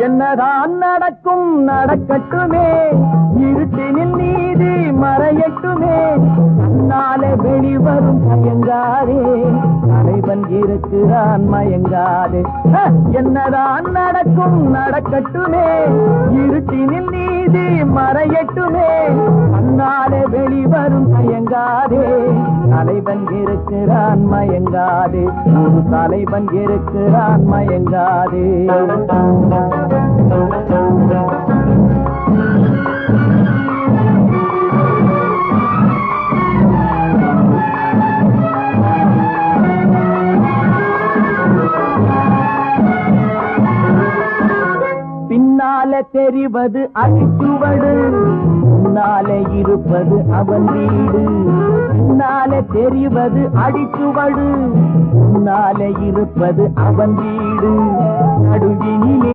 என்னதான் நடக்கும் நடக்கட்டுமே, இருட்டினில் நீதி மறையட்டுமே, தன்னாலே வெளிவரும் மயங்காதே, தலைவன் இருக்கிறான் மயங்காதே. என்னதான் நடக்கும் நடக்கட்டுமே, இருட்டினில் நீதி மறையட்டுமே, தன்னாலே வெளிவரும் மயங்காதே, தலைவன் இருக்கிறான் மயங்காதே, ஒரு தலைவன் இருக்கிறான் மயங்காதே. பின்னாலே தெரிவது அடிச்சுவடு, முன்னாலே இருப்பது அவன் வீடு. பின்னாலே தெரிவது அடிச்சுவடு, முன்னாலே இருப்பது அவன் வீடு. நடுவினிலே